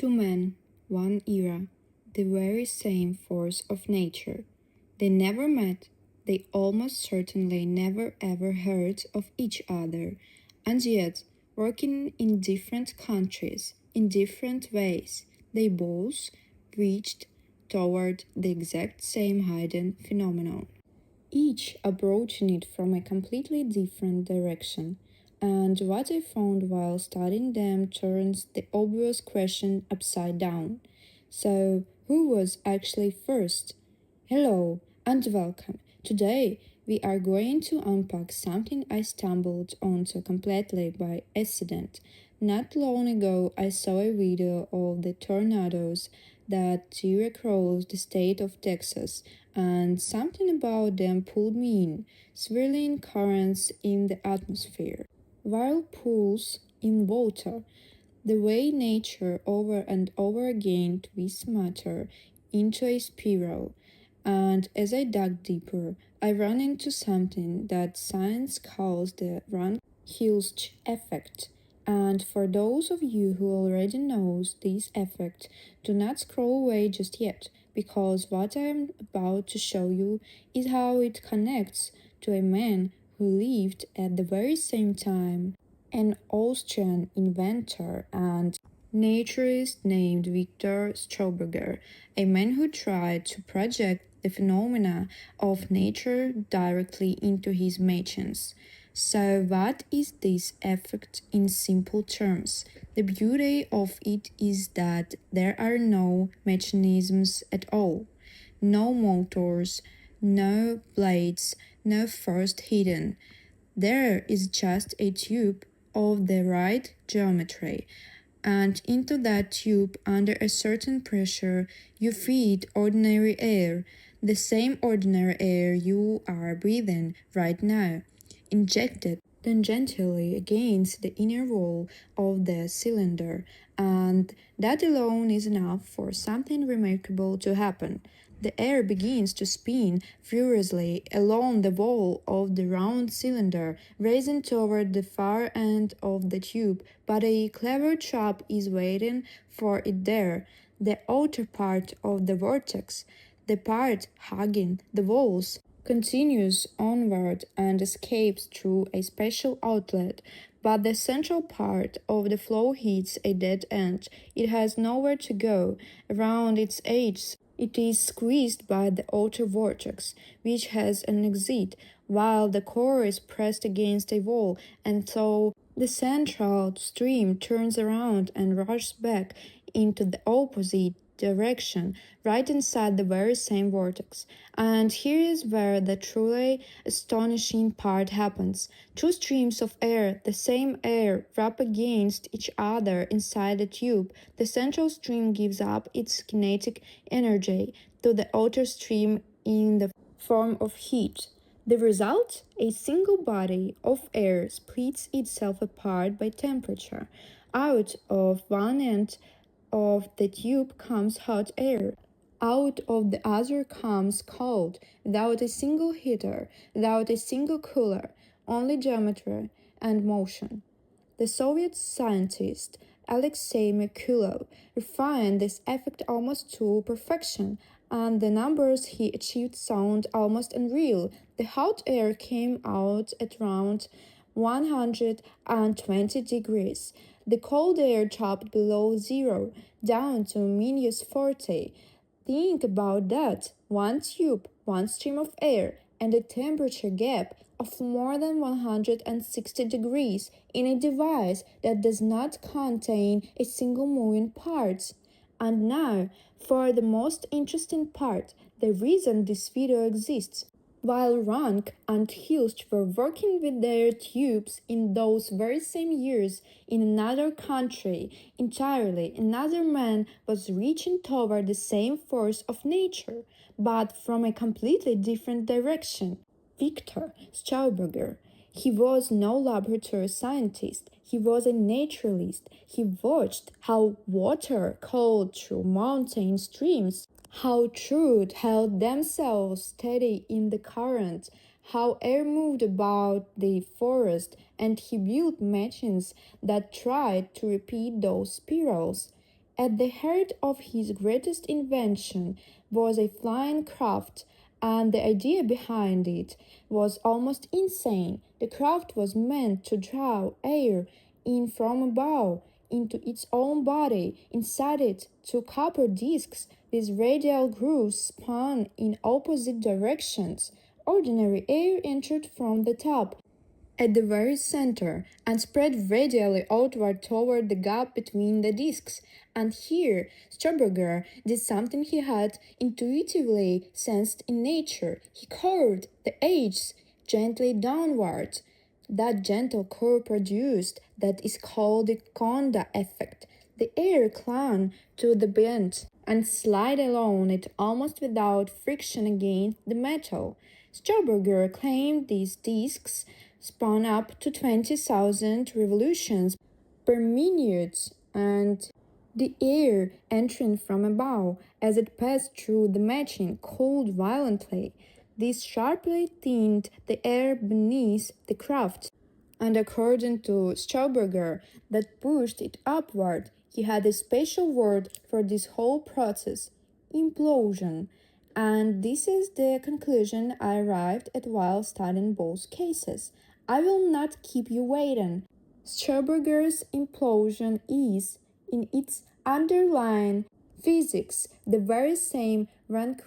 Two men, one era, the very same force of nature. They never met, they almost certainly never ever heard of each other, and yet, working in different countries, in different ways, they both reached toward the exact same hidden phenomenon, each approaching it from a completely different direction. And what I found while studying them turns the obvious question upside down. So, who was actually first? Hello and welcome. Today, we are going to unpack something I stumbled onto completely by accident. Not long ago, I saw a video of the tornadoes that tear across the state of Texas, and something about them pulled me in, swirling currents in the atmosphere, whirlpools in water, the way nature over and over again twists matter into a spiral. And as I dug deeper, I ran into something that science calls the Ranque-Hilsch effect. And for those of you who already knows this effect, do not scroll away just yet, because what I am about to show you is how it connects to a man who lived at the very same time, an Austrian inventor and naturalist named Viktor Schauberger, a man who tried to project the phenomena of nature directly into his machines. So, what is this effect in simple terms? The beauty of it is that there are no mechanisms at all, no motors, no blades, no force hidden. There is just a tube of the right geometry, and into that tube, under a certain pressure, you feed ordinary air, the same ordinary air you are breathing right now, injected tangentially against the inner wall of the cylinder, and that alone is enough for something remarkable to happen. The air begins to spin furiously along the wall of the round cylinder, racing toward the far end of the tube, but a clever chap is waiting for it there, the outer part of the vortex, the part hugging the walls, continues onward and escapes through a special outlet, but the central part of the flow hits a dead end. It has nowhere to go. Around its edges, it is squeezed by the outer vortex, which has an exit, while the core is pressed against a wall, and so the central stream turns around and rushes back into the opposite direction, right inside the very same vortex. And here is where the truly astonishing part happens. Two streams of air, the same air, rub against each other inside the tube. The central stream gives up its kinetic energy to the outer stream in the form of heat. The result? A single body of air splits itself apart by temperature. Out of one end of the tube comes hot air. Out of the other comes cold, without a single heater, without a single cooler, only geometry and motion. The Soviet scientist Alexei Merkulov refined this effect almost to perfection, and the numbers he achieved sound almost unreal. The hot air came out at around 120 degrees. The cold air dropped below zero, down to minus 40. Think about that. One tube, one stream of air, and a temperature gap of more than 160 degrees in a device that does not contain a single moving part. And now, for the most interesting part, the reason this video exists. While Ranque and Hilsch were working with their tubes in those very same years in another country entirely, another man was reaching toward the same force of nature, but from a completely different direction. Viktor Schauberger. He was no laboratory scientist, he was a naturalist. He watched how water cooled through mountain streams, how trout held themselves steady in the current, how air moved about the forest, and he built machines that tried to repeat those spirals. At the heart of his greatest invention was a flying craft, and the idea behind it was almost insane. The craft was meant to draw air in from above into its own body. Inside it, two copper discs, these radial grooves spun in opposite directions. Ordinary air entered from the top at the very center and spread radially outward toward the gap between the discs. And here, Schauberger did something he had intuitively sensed in nature. He curved the edges gently downward. That gentle curve produced that is called the Coandă effect. The air clung to the bend and slid along it almost without friction against the metal. Schauberger claimed these discs spun up to 20,000 revolutions per minute, and the air entering from above as it passed through the machine cooled violently. This sharply thinned the air beneath the craft, and according to Schauberger, that pushed it upward. He had a special word for this whole process: implosion. And this is the conclusion I arrived at while studying both cases. I will not keep you waiting. Schauberger's implosion is, in its underlying physics, the very same Ranque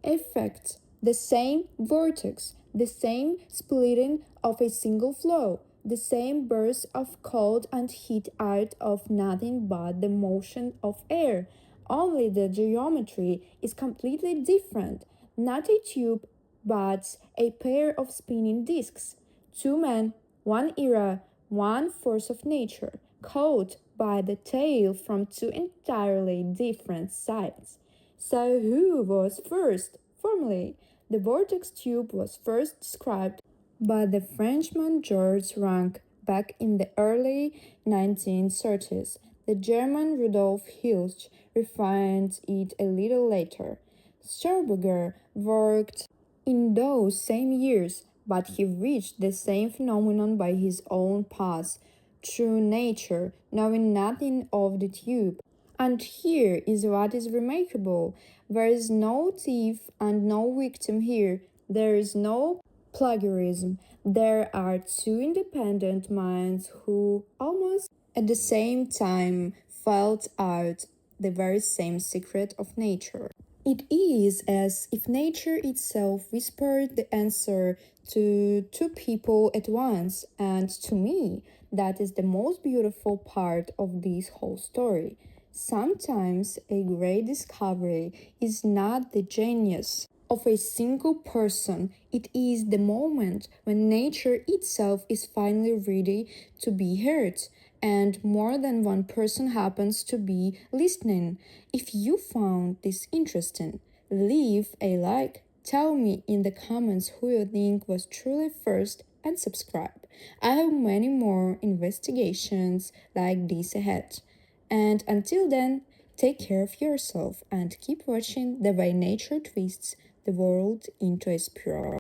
effect, the same vortex, the same splitting of a single flow, the same burst of cold and heat out of nothing but the motion of air. Only the geometry is completely different. Not a tube, but a pair of spinning discs. Two men, one era, one force of nature, caught by the tail from two entirely different sides. So who was first? Formally, the vortex tube was first described by the Frenchman Georges Ranque back in the early 1930s. The German Rudolf Hilsch refined it a little later. Schauberger worked in those same years, but he reached the same phenomenon by his own path, through nature, knowing nothing of the tube. And here is what is remarkable: there is no thief and no victim here. There is no plagiarism. There are two independent minds who, almost at the same time, felt out the very same secret of nature. It is as if nature itself whispered the answer to two people at once, and to me, that is the most beautiful part of this whole story. Sometimes a great discovery is not the genius of a single person, it is the moment when nature itself is finally ready to be heard, and more than one person happens to be listening. If you found this interesting, leave a like, tell me in the comments who you think was truly first, and subscribe. I have many more investigations like this ahead. And until then, take care of yourself and keep watching the way nature twists the world into a spiral.